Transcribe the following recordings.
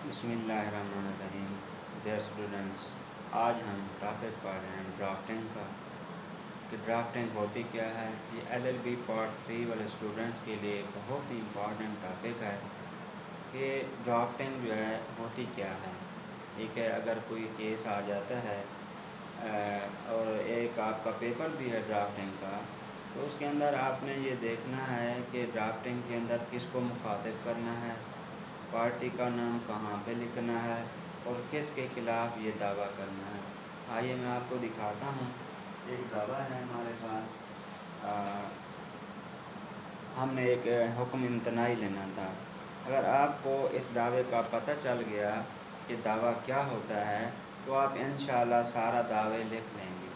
بسم اللہ الرحمن الرحیم۔ ڈیئر اسٹوڈنٹس، آج ہم ٹاپک پڑھ رہے ہیں ڈرافٹنگ کا، کہ ڈرافٹنگ ہوتی کیا ہے۔ یہ LLB پارٹ 3 والے اسٹوڈنٹس کے لیے بہت ہی امپارٹنٹ ٹاپک ہے کہ ڈرافٹنگ جو ہے ہوتی کیا ہے۔ ٹھیک ہے، اگر کوئی کیس آ جاتا ہے اور ایک آپ کا پیپر بھی ہے ڈرافٹنگ کا، تو اس کے اندر آپ نے یہ دیکھنا ہے کہ ڈرافٹنگ کے اندر کس کو مخاطب کرنا ہے، پارٹی کا نام کہاں پہ لکھنا ہے اور کس کے خلاف یہ دعویٰ کرنا ہے۔ آئیے میں آپ کو دکھاتا ہوں۔ ایک دعویٰ ہے ہمارے پاس، ہم نے ایک حکم امتناعی لینا تھا۔ اگر آپ کو اس دعوے کا پتہ چل گیا کہ دعویٰ کیا ہوتا ہے تو آپ انشاءاللہ سارا دعوے لکھ لیں گے۔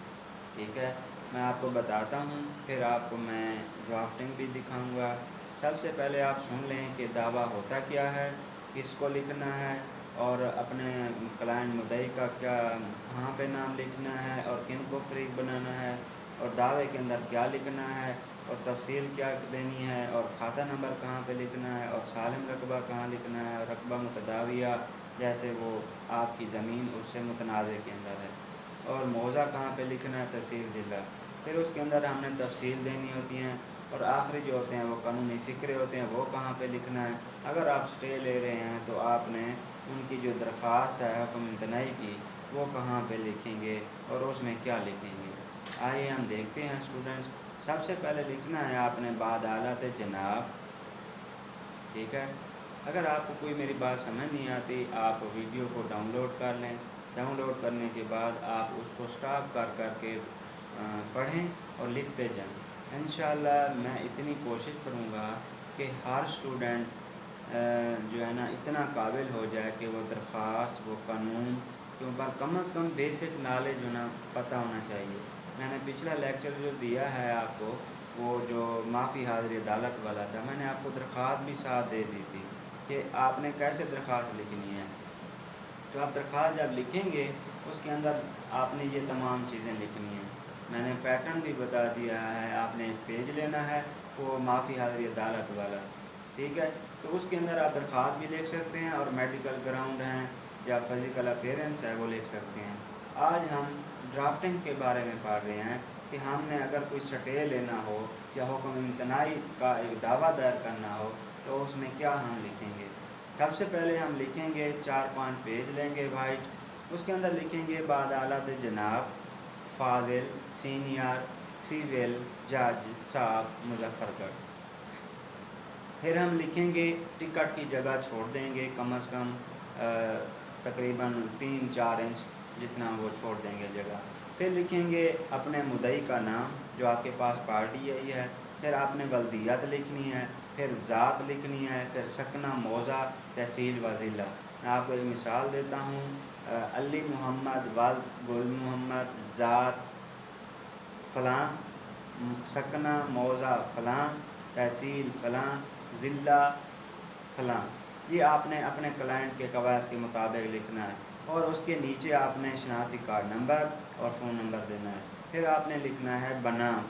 ٹھیک ہے، میں آپ کو بتاتا ہوں، پھر آپ کو میں ڈرافٹنگ بھی دکھاؤں گا۔ سب سے پہلے آپ سن لیں کہ دعویٰ ہوتا کیا ہے، کس کو لکھنا ہے، اور اپنے کلائنٹ مدعی کا کہاں پہ نام لکھنا ہے اور کن کو فریق بنانا ہے، اور دعوے کے اندر کیا لکھنا ہے اور تفصیل کیا دینی ہے، اور کھاتہ نمبر کہاں پہ لکھنا ہے، اور سالم رقبہ کہاں لکھنا ہے، اور رقبہ متداویہ جیسے وہ آپ کی زمین اس سے متنازع کے اندر ہے، اور موضع کہاں پہ لکھنا ہے، تحصیل ضلع۔ پھر اس کے اندر ہم نے تفصیل دینی ہوتی ہیں، اور آخری جو ہوتے ہیں وہ قانونی فقرے ہوتے ہیں، وہ کہاں پہ لکھنا ہے۔ اگر آپ سٹے لے رہے ہیں تو آپ نے ان کی جو درخواست ہے حکم امتناعی کی وہ کہاں پہ لکھیں گے اور اس میں کیا لکھیں گے۔ آئیے ہم دیکھتے ہیں اسٹوڈنٹس۔ سب سے پہلے لکھنا ہے آپ نے بعدالت جناب۔ ٹھیک ہے، اگر آپ کو کوئی میری بات سمجھ نہیں آتی آپ ویڈیو کو ڈاؤن لوڈ کر لیں۔ ڈاؤن لوڈ کرنے کے بعد آپ اس کو سٹاپ کر کر کے پڑھیں اور لکھتے جائیں۔ انشاءاللہ میں اتنی کوشش کروں گا کہ ہر اسٹوڈنٹ جو ہے نا اتنا قابل ہو جائے کہ وہ درخواست، وہ قانون کے اوپر کم از کم بیسک نالج ہونا، پتہ ہونا چاہیے۔ میں نے پچھلا لیکچر جو دیا ہے آپ کو، وہ جو معافی حاضری عدالت والا تھا، میں نے آپ کو درخواست بھی ساتھ دے دی تھی کہ آپ نے کیسے درخواست لکھنی ہے۔ تو آپ درخواست جب لکھیں گے اس کے اندر آپ نے یہ تمام چیزیں لکھنی ہیں۔ میں نے پیٹرن بھی بتا دیا ہے، آپ نے ایک پیج لینا ہے وہ معافی حاضری عدالت والا۔ ٹھیک ہے، تو اس کے اندر آپ درخواست بھی لکھ سکتے ہیں، اور میڈیکل گراؤنڈ ہیں یا فزیکل اپیرنس ہے وہ لکھ سکتے ہیں۔ آج ہم ڈرافٹنگ کے بارے میں پڑھ رہے ہیں کہ ہم نے اگر کوئی سٹے لینا ہو یا حکم امتناعی کا ایک دعویٰ دائر کرنا ہو تو اس میں کیا ہم لکھیں گے۔ سب سے پہلے ہم لکھیں گے 4-5 پیج لیں گے وائٹ، اس کے اندر لکھیں گے بعدالت جناب فاضل سینئر سیول جج صاحب مظفر گڑھ۔ پھر ہم لکھیں گے ٹکٹ کی جگہ چھوڑ دیں گے کم از کم تقریباً 3-4 انچ جتنا وہ چھوڑ دیں گے جگہ۔ پھر لکھیں گے اپنے مدعی کا نام جو آپ کے پاس پارٹی آئی ہے، پھر آپ نے بلدیت لکھنی ہے، پھر ذات لکھنی ہے، پھر سکنہ، موضع، تحصیل و ضلع۔ میں آپ کو ایک مثال دیتا ہوں، علی محمد والد گل محمد، ذات فلاں، سکنہ موضع فلاں، تحصیل فلاں، ضلع فلاں۔ یہ آپ نے اپنے کلائنٹ کے قواعد کے مطابق لکھنا ہے، اور اس کے نیچے آپ نے شناختی کارڈ نمبر اور فون نمبر دینا ہے۔ پھر آپ نے لکھنا ہے بنام،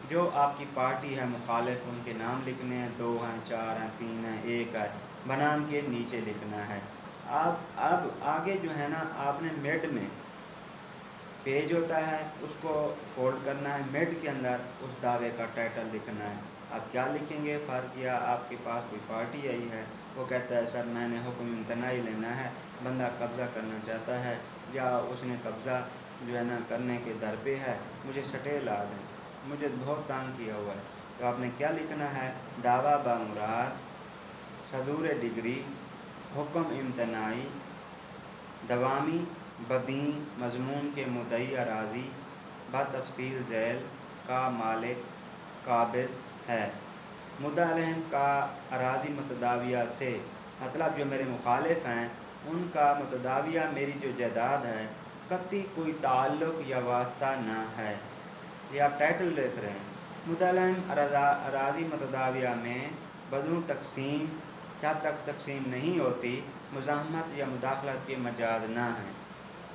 جو آپ کی پارٹی ہے مخالف ان کے نام لکھنے ہیں، 2 ہیں، 4 ہیں، 3 ہیں، 1 ہے، بنام کے نیچے لکھنا ہے۔ اب آگے جو ہے نا آپ نے مڈ میں پیج ہوتا ہے اس کو فولڈ کرنا ہے، مڈ کے اندر اس دعوے کا ٹائٹل لکھنا ہے۔ آپ کیا لکھیں گے؟ فرض کیا آپ کے پاس کوئی پارٹی آئی ہے، وہ کہتا ہے سر میں نے حکم امتناعی لینا ہے، بندہ قبضہ کرنا چاہتا ہے یا اس نے قبضہ جو ہے نا کرنے کے در پہ ہے، مجھے سٹے لا دیں، مجھے بہت تنگ کیا ہوا ہے۔ تو آپ نے کیا لکھنا ہے؟ دعویٰ بامراد صدور ڈگری حکم امتناعی دوامی بدیں مضمون کے مدعی اراضی بتفصیل ذیل کا مالک قابض ہے، مدعی علیہ کا اراضی متداویہ سے، مطلب جو میرے مخالف ہیں ان کا متداویہ میری جو جائیداد ہے قطعی کوئی تعلق یا واسطہ نہ ہے۔ یہ آپ ٹائٹل لکھ رہے ہیں۔ مدعی علیہ اراضی متداویہ میں بدون تقسیم، جب تک تقسیم نہیں ہوتی، مزاحمت یا مداخلت کے مجاز نہ ہیں۔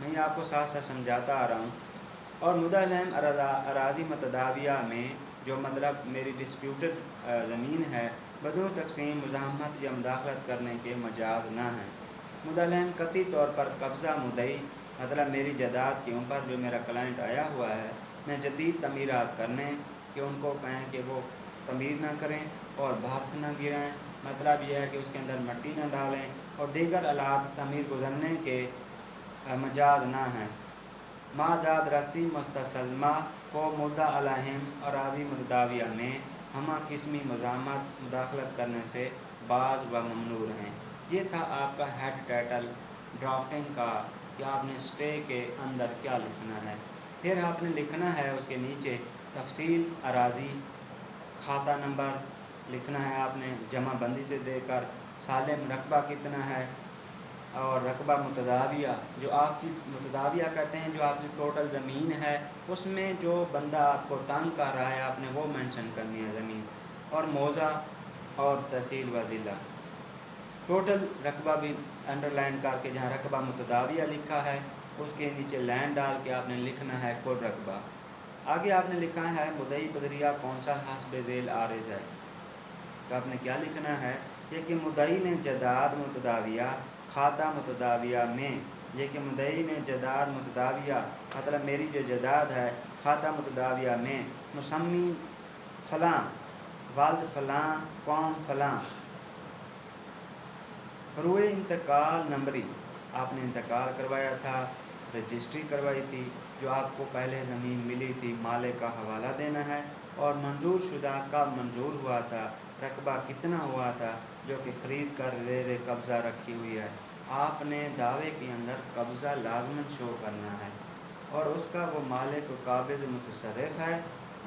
میں یہ آپ کو ساتھ ساتھ سمجھاتا آ رہا ہوں۔ اور مدعی علیہ اراضی متداویہ میں جو مطلب میری ڈسپیوٹڈ زمین ہے، بدون تقسیم، مزاحمت یا مداخلت کرنے کے مجاز نہ ہیں۔ مدلین قطعی طور پر قبضہ مدعی مطلب میری جائیداد کے اوپر جو میرا کلائنٹ آیا ہوا ہے، میں جدید تعمیرات کرنے کہ ان کو کہیں کہ وہ تعمیر نہ کریں اور بھارت نہ گرائیں، مطلب یہ ہے کہ اس کے اندر مٹی نہ ڈالیں اور دیگر آلات تعمیر گزرنے کے مجاز نہ ہیں۔ ماداد رستی مستسلمہ کو مدعا علیہم اراضی متداویہ میں ہمہ قسمی مزاحمت مداخلت کرنے سے باز و ممنوع ہیں۔ یہ تھا آپ کا ہیڈ ٹائٹل ڈرافٹنگ کا کہ آپ نے سٹے کے اندر کیا لکھنا ہے۔ پھر آپ نے لکھنا ہے اس کے نیچے تفصیل اراضی، کھاتہ نمبر لکھنا ہے آپ نے جمع بندی سے دے کر، سالم رقبہ کتنا ہے، اور رقبہ متداویہ جو آپ کی متداویہ کہتے ہیں جو آپ کی ٹوٹل زمین ہے اس میں جو بندہ آپ کو تنگ کر رہا ہے آپ نے وہ مینشن کرنی ہے زمین، اور موضع اور تحصیل و ضلع۔ ٹوٹل رقبہ بھی انڈر لائن کر کے جہاں رقبہ متداویہ لکھا ہے اس کے نیچے لائن ڈال کے آپ نے لکھنا ہے کل رقبہ۔ آگے آپ نے لکھا ہے مدعی بدریہ کونسل حسب ذیل عارض ہے، تو آپ نے کیا لکھنا ہے یہ کہ مدعی نے جائیداد متداویہ کھاتہ متداویہ میں، یہ کہ مدعی نے جائیداد متداویہ مطلب میری جو جائیداد ہے کھاتہ متداویہ میں مسمی فلاں والد فلاں قوم فلاں روئے انتقال نمبری، آپ نے انتقال کروایا تھا، رجسٹری کروائی تھی، جو آپ کو پہلے زمین ملی تھی مالک کا حوالہ دینا ہے، اور منظور شدہ کب منظور ہوا تھا، رقبہ کتنا ہوا تھا جو کہ خرید کر زیر قبضہ رکھی ہوئی ہے۔ آپ نے دعوے کے اندر قبضہ لازماً شو کرنا ہے اور اس کا وہ مالک و قابض متصرف ہے۔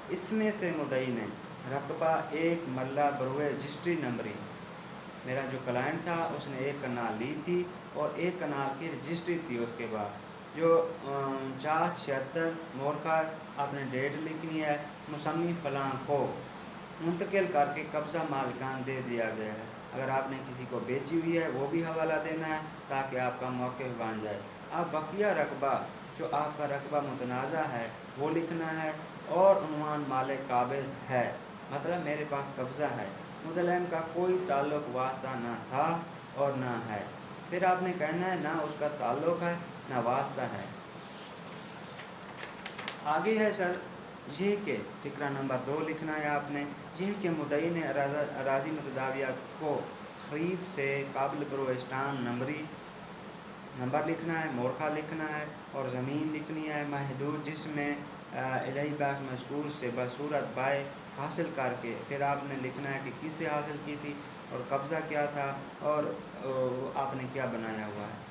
اس میں سے مدعی نے رقبہ ایک مرلہ بروئے رجسٹری نمبری، میرا جو کلائنٹ تھا اس نے ایک کنال لی تھی اور ایک کنال کی رجسٹری تھی، اس کے بعد جو 476 مورخہ آپ نے ڈیٹ لکھنی ہے، مسمی فلاں کو منتقل کر کے قبضہ مالکان دے دیا گیا ہے۔ اگر آپ نے کسی کو بیچی ہوئی ہے وہ بھی حوالہ دینا ہے تاکہ آپ کا موقف بن جائے۔ اب بقیہ رقبہ جو آپ کا رقبہ متنازع ہے وہ لکھنا ہے، اور عنوان مالک قابض ہے مطلب میرے پاس قبضہ ہے، مدلین کا کوئی تعلق واسطہ نہ تھا اور نہ ہے۔ پھر آپ نے کہنا ہے نہ اس کا تعلق ہے نہ واسطہ ہے۔ آگے ہے سر یہ کہ فقرہ نمبر 2 لکھنا ہے آپ نے، یہ کہ مدعی نے اراضی متداویہ کو خرید سے قابل برو اسٹام نمبری نمبر لکھنا ہے، مورخہ لکھنا ہے اور زمین لکھنی ہے محدود جس میں الہی بخش مذکور سے بصورت بائے حاصل کر کے، پھر آپ نے لکھنا ہے کہ کس سے حاصل کی تھی اور قبضہ کیا تھا اور آپ نے کیا بنایا ہوا ہے،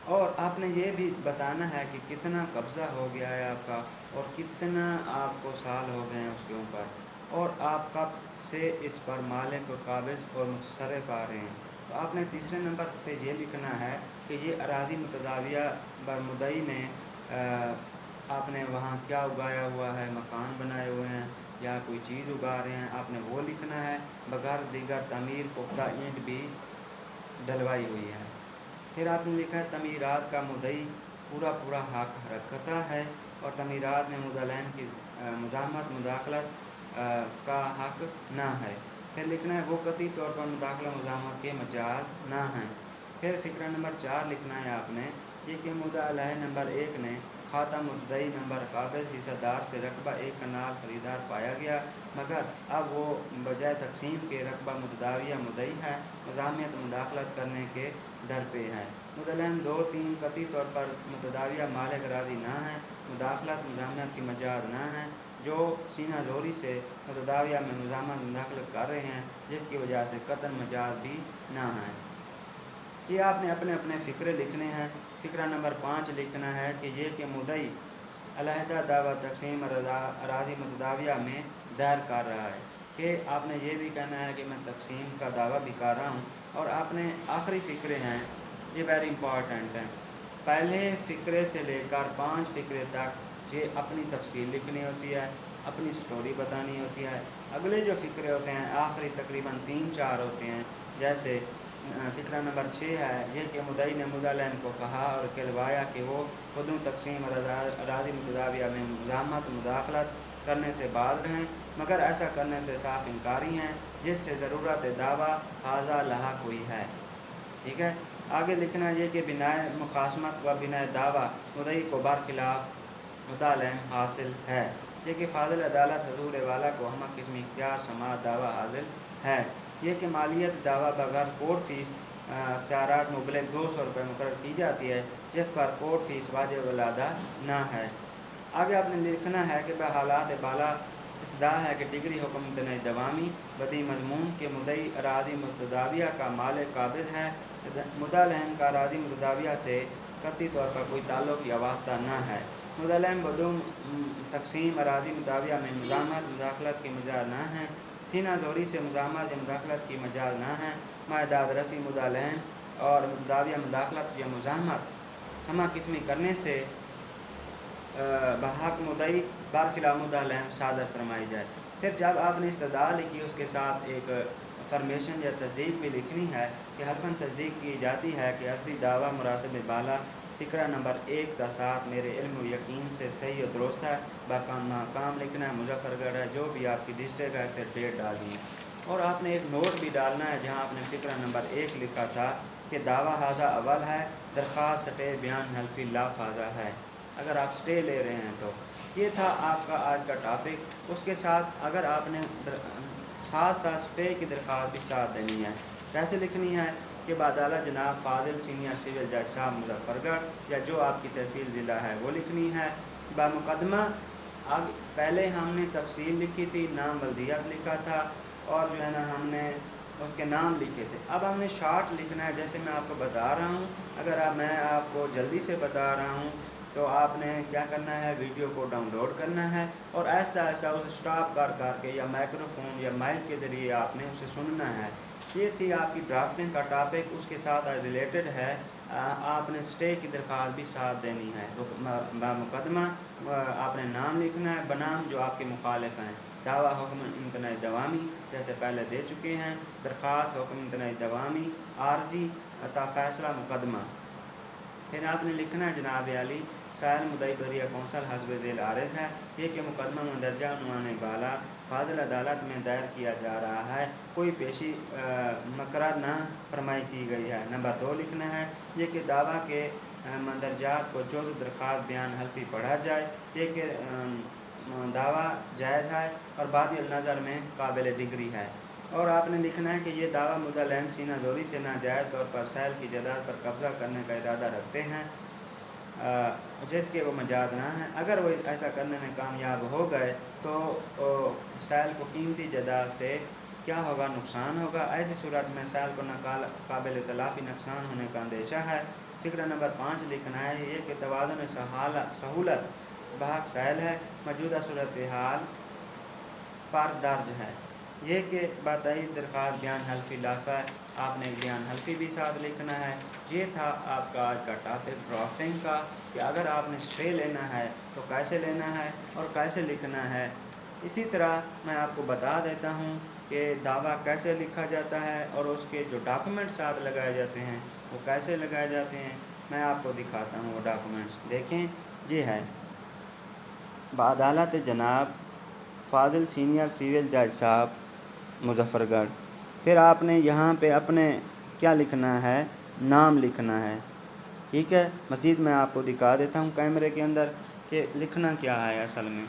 اور آپ نے یہ بھی بتانا ہے کہ کتنا قبضہ ہو گیا ہے آپ کا اور کتنا آپ کو سال ہو گئے ہیں اس کے اوپر، اور آپ کب سے اس پر مالک و قابض اور متصرف آ رہے ہیں۔ تو آپ نے تیسرے نمبر پہ یہ لکھنا ہے کہ یہ اراضی متداویہ بر مدعی نے آپ نے وہاں کیا اگایا ہوا ہے، مکان بنائے ہوئے ہیں یا کوئی چیز اگا رہے ہیں، آپ نے وہ لکھنا ہے بغیر دیگر تعمیر پختہ اینٹ بھی ڈلوائی ہوئی ہے۔ پھر آپ نے لکھا ہے تعمیرات کا مدعی پورا حق رکھتا ہے اور تعمیرات میں مدلین کی مزاحمت مداخلت کا حق نہ ہے۔ پھر لکھنا ہے وہ قطعی طور پر مداخلہ مزاحمت کے مجاز نہ ہیں۔ پھر فقرہ نمبر 4 لکھنا ہے آپ نے، یہ کہ مدعا علیہ نمبر 1 نے کھاتہ مدعی نمبر قابض حصہ دار سے رقبہ ایک کنال خریدار پایا گیا، مگر اب وہ بجائے تقسیم کے رقبہ متداویہ مدعی ہے، مزاحمت مداخلت کرنے کے در پہ ہے۔ مدلین 2 3 قطعی طور پر متداویہ مالک راضی نہ ہیں، مداخلت مزاحمت کی مجاز نہ ہیں، جو سینہ زوری سے متداویہ میں مزاحمت مداخلت کر رہے ہیں جس کی وجہ سے قطعاً مجاز بھی نہ ہیں۔ یہ آپ نے اپنے اپنے فقرے لکھنے ہیں۔ فقرہ نمبر 5 لکھنا ہے کہ یہ کہ مدعی علیحدہ دعویٰ تقسیم اراضی متداویہ میں دائر کر رہا ہے، کہ آپ نے یہ بھی کہنا ہے کہ میں تقسیم کا دعویٰ بھی کر رہا ہوں، اور آپ نے آخری فقرے ہیں یہ ویری امپورٹنٹ ہیں، پہلے فقرے سے لے کر 5 فقرے تک یہ اپنی تفصیل لکھنی ہوتی ہے، اپنی سٹوری بتانی ہوتی ہے۔ اگلے جو فقرے ہوتے ہیں آخری تقریباً 3-4 ہوتے ہیں، جیسے فقرہ نمبر 6 ہے یہ کہ مدعی نے مدلین کو کہا اور کہلوایا کہ وہ خودوں تقسیم اراضی متداویہ میں مزاحمت مداخلت کرنے سے باز رہیں، مگر ایسا کرنے سے صاف انکاری ہیں جس سے ضرورت دعویٰ حاضہ لاحق ہوئی ہے۔ ٹھیک ہے، آگے لکھنا یہ کہ بنائے مقاسمت و بنائے دعویٰ مدعی کو برخلاف مدعلہم حاصل ہے، یہ کہ فاضل عدالت حضور والا کو ہمہ قسم اختیار سماعت دعویٰ حاصل ہے، یہ کہ مالیت دعویٰ بغیر کورٹ فیس اختیارات مبلغ 200 روپے مقرر کی جاتی ہے، جس پر کورٹ فیس واجب الادا نہ ہے۔ آگے آپ نے لکھنا ہے کہ بحالات بالا اصداء ہے کہ ڈگری حکم امتناعی دوامی بدی مضمون کے مدعی اراضی متداویہ کا مالک قابض ہے، مدعلہم کا اراضی متداویہ سے قطعی طور پر کوئی تعلق یا واسطہ نہ ہے، مدعلہم بدون تقسیم اراضی متداویہ میں مزاحمت مداخلت کی مجاز نہ ہیں، سینہ زوری سے مزاحمت یا مداخلت کی مجاز نہ ہیں، معداد رسی مدعلہم اور متداویہ مداخلت یا مزاحمت ہمہ قسمی کرنے سے بحق مدعی برخلاف مدعلہم صادر فرمائی جائے۔ پھر جب آپ نے استدعا لکھی اس کے ساتھ ایک فرمیشن یا تصدیق بھی لکھنی ہے کہ حلفاً تصدیق کی جاتی ہے کہ عقدی دعویٰ مراتب بالا فقرہ نمبر 1 تا 7 میرے علم و یقین سے صحیح و درست ہے، مقام لکھنا ہے مظفر گڑھ ہے، جو بھی آپ کی ڈسٹرکٹ ہے، پھر ڈیٹ ڈالنی ہے، اور آپ نے ایک نوٹ بھی ڈالنا ہے جہاں آپ نے فقرہ نمبر 1 لکھا تھا کہ دعویٰ ہاذا اول ہے، درخواست سٹے بیان حلفی لا فاضہ ہے، اگر آپ سٹے لے رہے ہیں تو۔ یہ تھا آپ کا آج کا ٹاپک۔ اس کے ساتھ اگر آپ نے ساتھ ساتھ سٹے کی درخواست بھی ساتھ دینی ہے، کیسے لکھنی ہے کہ بعدالہ جناب فاضل سینئر سول جج صاحب مظفر گڑھ، یا جو آپ کی تحصیل ضلع ہے وہ لکھنی ہے بمقدمہ۔ پہلے ہم نے تفصیل لکھی تھی، نام بلدیات لکھا تھا، اور جو ہے نا ہم نے اس کے نام لکھے تھے۔ اب ہم نے شارٹ لکھنا ہے، جیسے میں آپ کو بتا رہا ہوں، اگر میں آپ کو جلدی سے بتا رہا ہوں تو آپ نے کیا کرنا ہے، ویڈیو کو ڈاؤن لوڈ کرنا ہے اور آہستہ آہستہ اسے سٹاپ کر کے یا مائکرو فون یا مائک کے ذریعے آپ نے اسے سننا ہے۔ یہ تھی آپ کی ڈرافٹنگ کا ٹاپک، اس کے ساتھ ریلیٹڈ ہے، آپ نے سٹے کی درخواست بھی ساتھ دینی ہے۔ تو بمقدمہ آپ نے نام لکھنا ہے بنام جو آپ کے مخالف ہیں، دعویٰ حکم امتناعی دوامی جیسے پہلے دے چکے ہیں، درخواست حکم امتناعی دوامی، عارضی عطا فیصلہ مقدمہ۔ پھر آپ نے لکھنا ہے جناب علی سائل مدعی بریہ کونسل حسب ذیل عارض ہے، یہ کہ مقدمہ مندرجہ عنوان بالا فاضل عدالت میں دائر کیا جا رہا ہے، کوئی پیشی مقرر نہ فرمائی کی گئی ہے۔ نمبر 2 لکھنا ہے یہ کہ دعویٰ کے مندرجات کو جز درخواست بیان حلفی پڑھا جائے، یہ کہ دعویٰ جائز ہے اور بعد النظر میں قابل ڈگری ہے، اور آپ نے لکھنا ہے کہ یہ دعویٰ مدعلہم سینہ زوری سے ناجائز طور پر سائل کی جائیداد پر قبضہ کرنے کا ارادہ رکھتے ہیں، جس کے وہ مجاز نہ ہیں۔ اگر وہ ایسا کرنے میں کامیاب ہو گئے تو سائل کو قیمتی جائیداد سے کیا ہوگا، نقصان ہوگا، ایسی صورت میں سائل کو قابل تلافی نقصان ہونے کا اندیشہ ہے۔ فقرہ نمبر 5 لکھنا ہے یہ کہ توازن سہولت بحق سائل ہے، موجودہ صورتحال پر درج ہے، یہ کہ بتعید درخواست بیان حلفی لافہ ہے، آپ نے ایک بیان حلفی بھی ساتھ لکھنا ہے۔ یہ تھا آپ کا آج کا ٹاپک ڈرافٹنگ کا، کہ اگر آپ نے سٹے لینا ہے تو کیسے لینا ہے اور کیسے لکھنا ہے۔ اسی طرح میں آپ کو بتا دیتا ہوں کہ دعویٰ کیسے لکھا جاتا ہے اور اس کے جو ڈاکومنٹ ساتھ لگائے جاتے ہیں وہ کیسے لگائے جاتے ہیں، میں آپ کو دکھاتا ہوں وہ ڈاکومنٹس۔ دیکھیں یہ ہے بعدالت جناب فاضل سینئر سول جج صاحب مظفر گڑھ، پھر آپ نے یہاں پہ اپنے کیا لکھنا ہے، نام لکھنا ہے، ٹھیک ہے۔ مزید میں آپ کو دکھا دیتا ہوں کیمرے کے اندر کہ لکھنا کیا ہے اصل میں۔